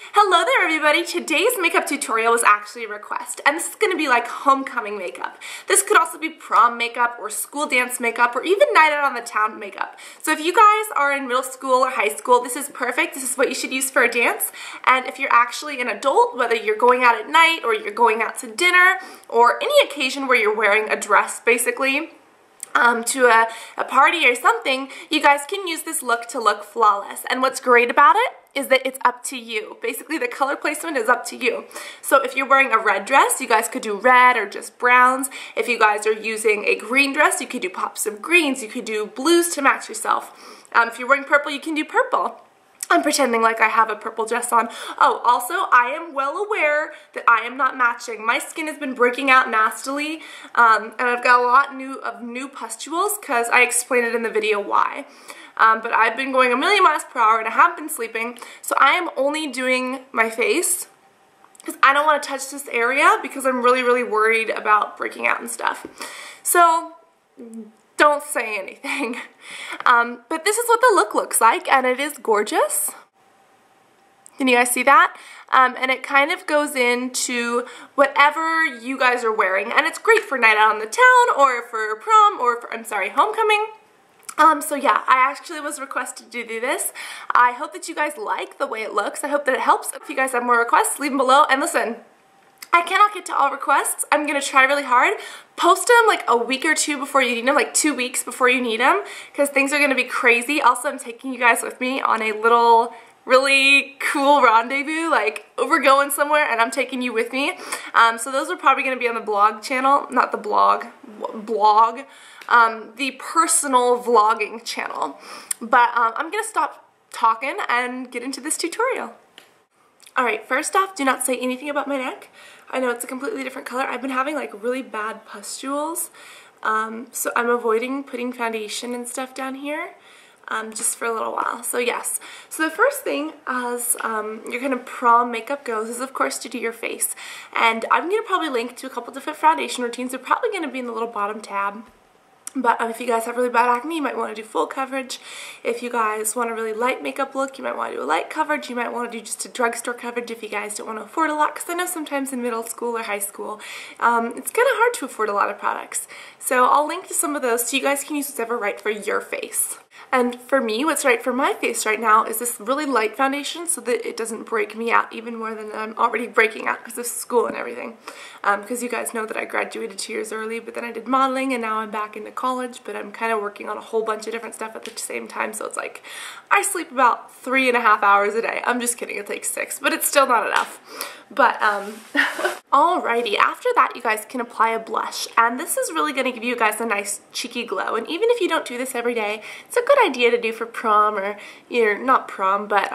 Hello there everybody! Today's makeup tutorial was actually a request, and this is going to be like homecoming makeup. This could also be prom makeup or school dance makeup or even night out on the town makeup. So if you guys are in middle school or high school, this is perfect. This is what you should use for a dance. And if you're actually an adult, whether you're going out at night or you're going out to dinner or any occasion where you're wearing a dress basically, to a party or something, you guys can use this look to look flawless. And what's great about it is that it's up to you. Basically, the color placement is up to you. So if you're wearing a red dress, you guys could do red or just browns. If you guys are using a green dress, you could do pops of greens. You could do blues to match yourself. If you're wearing purple, you can do purple. I'm pretending like I have a purple dress on. Oh, also, I am well aware that I am not matching. My skin has been breaking out nastily, and I've got a lot of new pustules because I explained it in the video why. But I've been going a million miles per hour and I have been sleeping, so I am only doing my face because I don't want to touch this area because I'm really, really worried about breaking out and stuff. So don't say anything. But this is what the look looks like, and it is gorgeous. Can you guys see that? And it kind of goes into whatever you guys are wearing, and it's great for night out on the town or for prom or for, homecoming. So yeah, I actually was requested to do this. I hope that you guys like the way it looks. I hope that it helps. If you guys have more requests, leave them below. And listen, I cannot get to all requests. I'm going to try really hard. Post them like a week or two before you need them, like 2 weeks before you need them, because things are going to be crazy. Also, I'm taking you guys with me on a little really cool rendezvous, like we're going somewhere and I'm taking you with me. So those are probably going to be on the blog channel, not the blog, the personal vlogging channel. But I'm going to stop talking and get into this tutorial. Alright, first off, do not say anything about my neck. I know it's a completely different color. I've been having like really bad pustules, so I'm avoiding putting foundation and stuff down here just for a little while. So yes, so the first thing as your kind of prom makeup goes is of course to do your face. And I'm going to probably link to a couple different foundation routines. They're probably going to be in the little bottom tab. But if you guys have really bad acne, you might want to do full coverage. If you guys want a really light makeup look, you might want to do a light coverage. You might want to do just a drugstore coverage if you guys don't want to afford a lot, because I know sometimes in middle school or high school, it's kind of hard to afford a lot of products. So I'll link to some of those so you guys can use whatever right for your face. And for me, what's right for my face right now is this really light foundation so that it doesn't break me out even more than I'm already breaking out because of school and everything. Because you guys know that I graduated 2 years early, but then I did modeling and now I'm back into college, but I'm kind of working on a whole bunch of different stuff at the same time, so it's like I sleep about 3.5 hours a day. I'm just kidding, it takes 6, but it's still not enough. But alrighty, after that you guys can apply a blush, and this is really going to give you guys a nice cheeky glow. And even if you don't do this every day, it's a good idea to do for prom, or not prom, but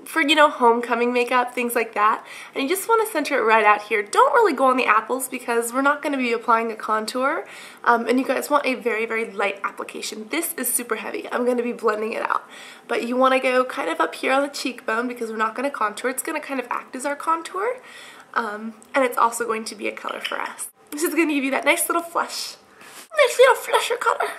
for, you know, homecoming makeup, things like that. And you just want to center it right out here. Don't really go on the apples because we're not going to be applying a contour, and you guys want a very, very light application. This is super heavy. I'm going to be blending it out. But you want to go kind of up here on the cheekbone because we're not going to contour. It's going to kind of act as our contour, and it's also going to be a color for us. This is going to give you that nice little flush. Nice little flusher color.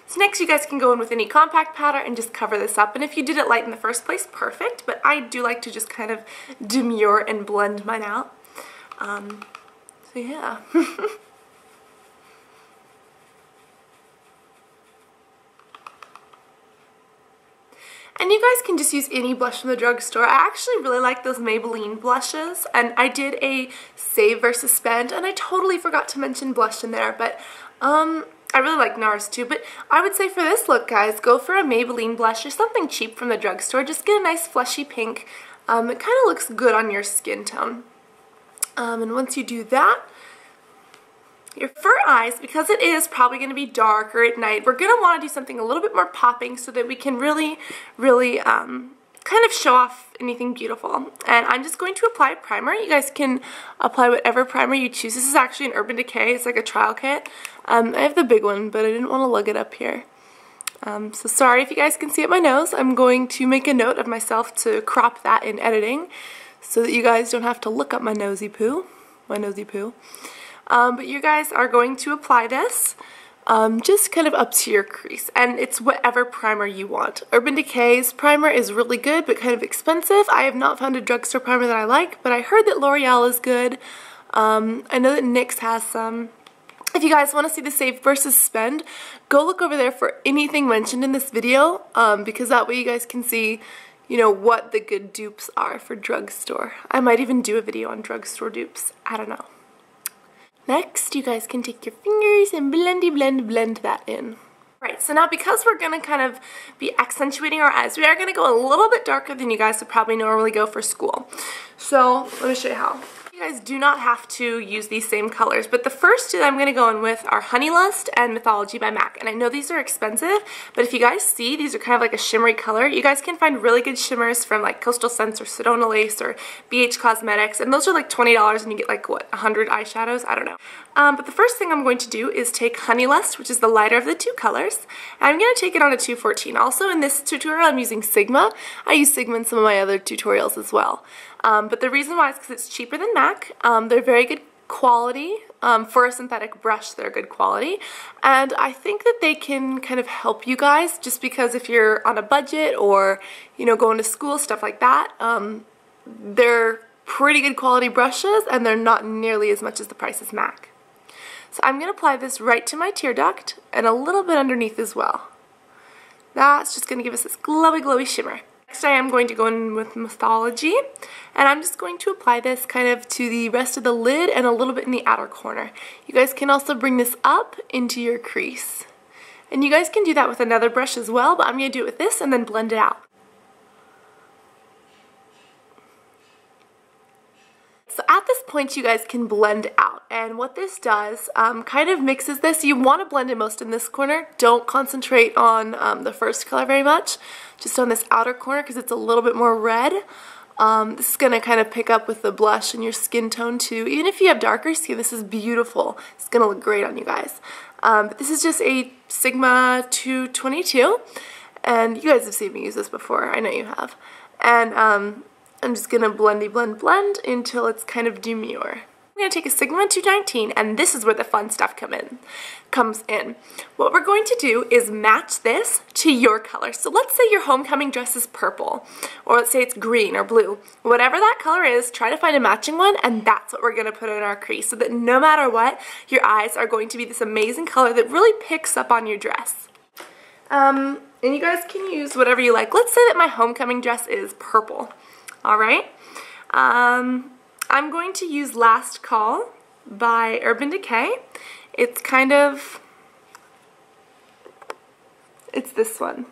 So next you guys can go in with any compact powder and just cover this up. And if you did it light in the first place, perfect. But I do like to just kind of demure and blend mine out. So yeah. And you guys can just use any blush from the drugstore. I actually really like those Maybelline blushes, and I did a save versus spend, and I totally forgot to mention blush in there, but I really like NARS too. But I would say for this look, guys, go for a Maybelline blush or something cheap from the drugstore. Just get a nice fleshy pink. It kind of looks good on your skin tone. And once you do that, for eyes, because it is probably going to be darker at night, we're going to want to do something a little bit more popping so that we can really, really kind of show off anything beautiful. And I'm just going to apply a primer. You guys can apply whatever primer you choose. This is actually an Urban Decay. It's like a trial kit. I have the big one, but I didn't want to lug it up here. So sorry if you guys can see it my nose. I'm going to make a note of myself to crop that in editing so that you guys don't have to look up my nosy poo. But you guys are going to apply this just kind of up to your crease, and it's whatever primer you want. Urban Decay's primer is really good but kind of expensive. I have not found a drugstore primer that I like, but I heard that L'Oreal is good. I know that NYX has some. If you guys want to see the save versus spend, go look over there for anything mentioned in this video, because that way you guys can see, you know, what the good dupes are for drugstore. I might even do a video on drugstore dupes. I don't know. Next, you guys can take your fingers and blend that in. Right, so now because we're going to kind of be accentuating our eyes, we are going to go a little bit darker than you guys would probably normally go for school. So let me show you how. You guys do not have to use these same colors, but the first two that I'm going to go in with are Honey Lust and Mythology by MAC. And I know these are expensive, but if you guys see, these are kind of like a shimmery color. You guys can find really good shimmers from like Coastal Scents or Sedona Lace or BH Cosmetics, and those are like $20 and you get like, what, 100 eyeshadows? I don't know. But the first thing I'm going to do is take Honey Lust, which is the lighter of the two colors, and I'm going to take it on a 214. Also in this tutorial I'm using Sigma. I use Sigma in some of my other tutorials as well. But the reason why is because it's cheaper than MAC. They're very good quality. For a synthetic brush, they're good quality. And I think that they can kind of help you guys, just because if you're on a budget or, you know, going to school, stuff like that, they're pretty good quality brushes and they're not nearly as much as the price as MAC. So I'm going to apply this right to my tear duct and a little bit underneath as well. That's just going to give us this glowy, glowy shimmer. Next I am going to go in with Mythology, and I'm just going to apply this kind of to the rest of the lid and a little bit in the outer corner. You guys can also bring this up into your crease. And you guys can do that with another brush as well, but I'm going to do it with this and then blend it out. So at this point you guys can blend out, and what this does kind of mixes this. You want to blend it most in this corner. Don't concentrate on the first color very much, just on this outer corner because it's a little bit more red. This is going to kind of pick up with the blush and your skin tone too. Even if you have darker skin, this is beautiful. It's going to look great on you guys. But this is just a Sigma 222, and you guys have seen me use this before. I know you have. And I'm just going to blend until it's kind of demure. I'm going to take a Sigma 219, and this is where the fun stuff comes in. What we're going to do is match this to your color. So let's say your homecoming dress is purple, or let's say it's green or blue. Whatever that color is, try to find a matching one, and that's what we're going to put in our crease, so that no matter what, your eyes are going to be this amazing color that really picks up on your dress. And you guys can use whatever you like. Let's say that my homecoming dress is purple. Alright, I'm going to use Last Call by Urban Decay. It's this one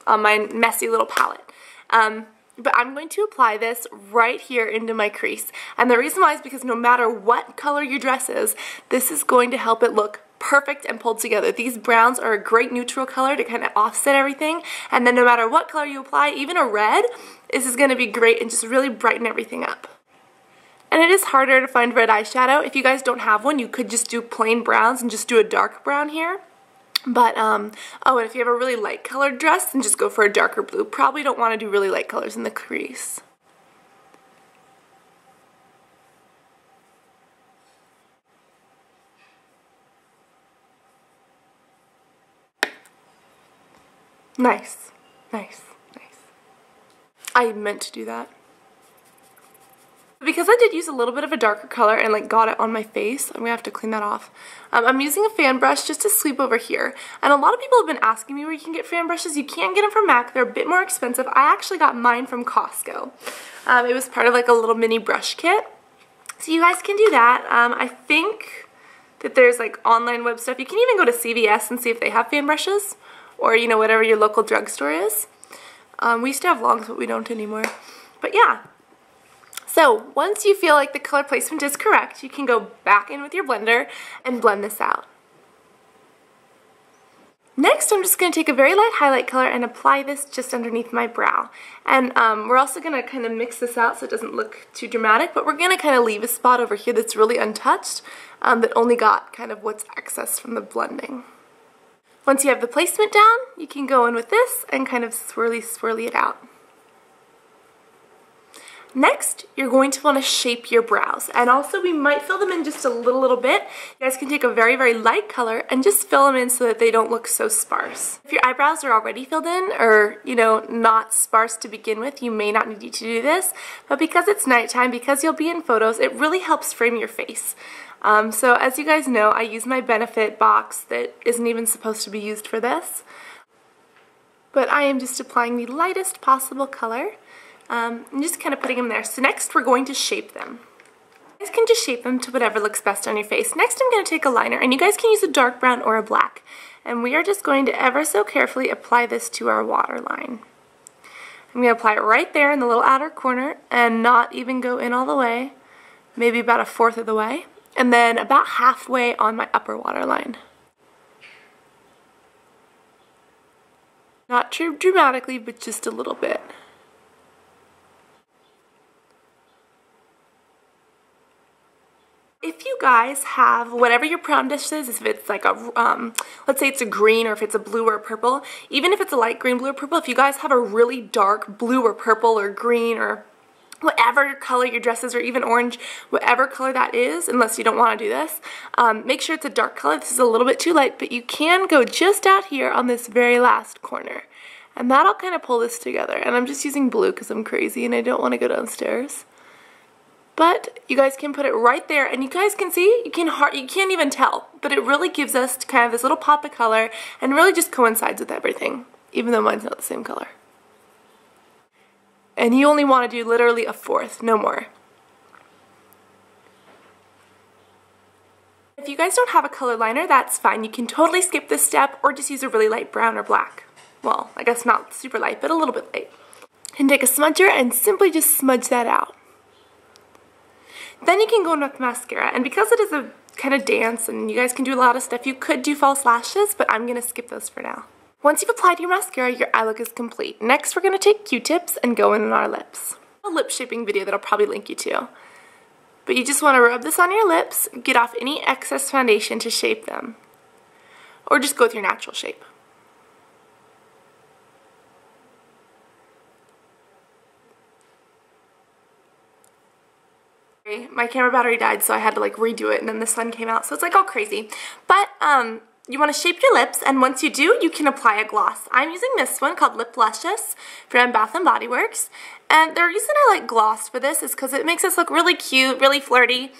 on my messy little palette. But I'm going to apply this right here into my crease. And the reason why is because no matter what color your dress is, this is going to help it look perfect and pulled together. These browns are a great neutral color to kind of offset everything, and then no matter what color you apply, even a red, this is going to be great and just really brighten everything up. And it is harder to find red eyeshadow. If you guys don't have one, you could just do plain browns and just do a dark brown here. But, oh, and if you have a really light colored dress, then just go for a darker blue. Probably don't want to do really light colors in the crease. Nice, nice, nice. I meant to do that. Because I did use a little bit of a darker color and like got it on my face, I'm gonna have to clean that off. I'm using a fan brush just to sweep over here. And a lot of people have been asking me where you can get fan brushes. You can get them from MAC. They're a bit more expensive. I actually got mine from Costco. It was part of like a little mini brush kit. So you guys can do that. I think that there's like online web stuff. You can even go to CVS and see if they have fan brushes, or you know, whatever your local drugstore is. We used to have longs, but we don't anymore. But yeah. So once you feel like the color placement is correct, you can go back in with your blender and blend this out. Next, I'm just going to take a very light highlight color and apply this just underneath my brow. And we're also going to kind of mix this out so it doesn't look too dramatic, but we're going to kind of leave a spot over here that's really untouched, that only got kind of what's excess from the blending. Once you have the placement down, you can go in with this and kind of swirly it out. Next, you're going to want to shape your brows, and also we might fill them in just a little bit. You guys can take a very, very light color and just fill them in so that they don't look so sparse. If your eyebrows are already filled in, or, you know, not sparse to begin with, you may not need to do this, but because it's nighttime, because you'll be in photos, it really helps frame your face. So as you guys know, I use my Benefit box that isn't even supposed to be used for this, but I am just applying the lightest possible color. And just kind of putting them there. So next we're going to shape them. You guys can just shape them to whatever looks best on your face. Next I'm going to take a liner, and you guys can use a dark brown or a black. And we are just going to ever so carefully apply this to our waterline. I'm going to apply it right there in the little outer corner and not even go in all the way. Maybe about a fourth of the way. And then about halfway on my upper waterline. Not too dramatically, but just a little bit. If you guys have whatever your brown dish is, if it's like a, let's say it's a green, or if it's a blue or a purple, even if it's a light green, blue, or purple, if you guys have a really dark blue or purple or green or whatever color your dress is, or even orange, whatever color that is, unless you don't want to do this, make sure it's a dark color. This is a little bit too light, but you can go just out here on this very last corner. And that'll kind of pull this together. And I'm just using blue because I'm crazy and I don't want to go downstairs. But you guys can put it right there, and you guys can see, you can't even tell, but it really gives us kind of this little pop of color and really just coincides with everything, even though mine's not the same color. And you only want to do literally a fourth, no more. If you guys don't have a color liner, that's fine. You can totally skip this step or just use a really light brown or black. Well, I guess not super light, but a little bit light. And take a smudger and simply just smudge that out. Then you can go in with mascara, and because it is a kind of dance and you guys can do a lot of stuff, you could do false lashes, but I'm going to skip those for now. Once you've applied your mascara, your eye look is complete. Next, we're going to take Q-tips and go in on our lips. A lip shaping video that I'll probably link you to. But you just want to rub this on your lips, get off any excess foundation to shape them. Or just go with your natural shape. My camera battery died, so I had to like redo it, and then the sun came out, so it's like all crazy. But you want to shape your lips, and once you do, you can apply a gloss. I'm using this one called Lip Luscious from Bath & Body Works, and the reason I like gloss for this is because it makes us look really cute, really flirty.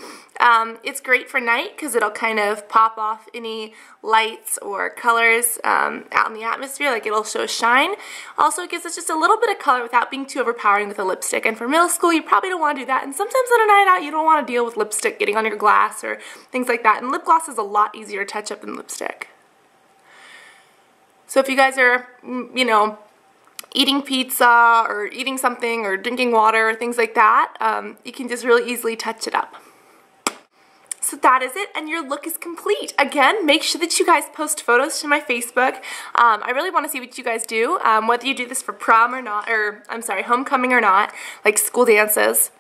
It's great for night because it'll kind of pop off any lights or colors out in the atmosphere, like it'll show shine. Also, it gives us just a little bit of color without being too overpowering with a lipstick, and for middle school, you probably don't want to do that, and sometimes on a night out, you don't want to deal with lipstick getting on your glass or things like that, and lip gloss is a lot easier to touch up than lipstick. So if you guys are, you know, eating pizza or eating something or drinking water or things like that, you can just really easily touch it up. So that is it, and your look is complete. Again, make sure that you guys post photos to my Facebook. I really want to see what you guys do, whether you do this for prom or not, or I'm sorry, homecoming or not, like school dances.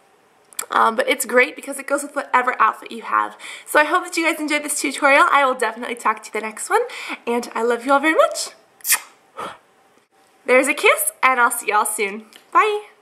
But it's great because it goes with whatever outfit you have. So I hope that you guys enjoyed this tutorial. I will definitely talk to you the next one, and I love you all very much. There's a kiss, and I'll see y'all soon. Bye!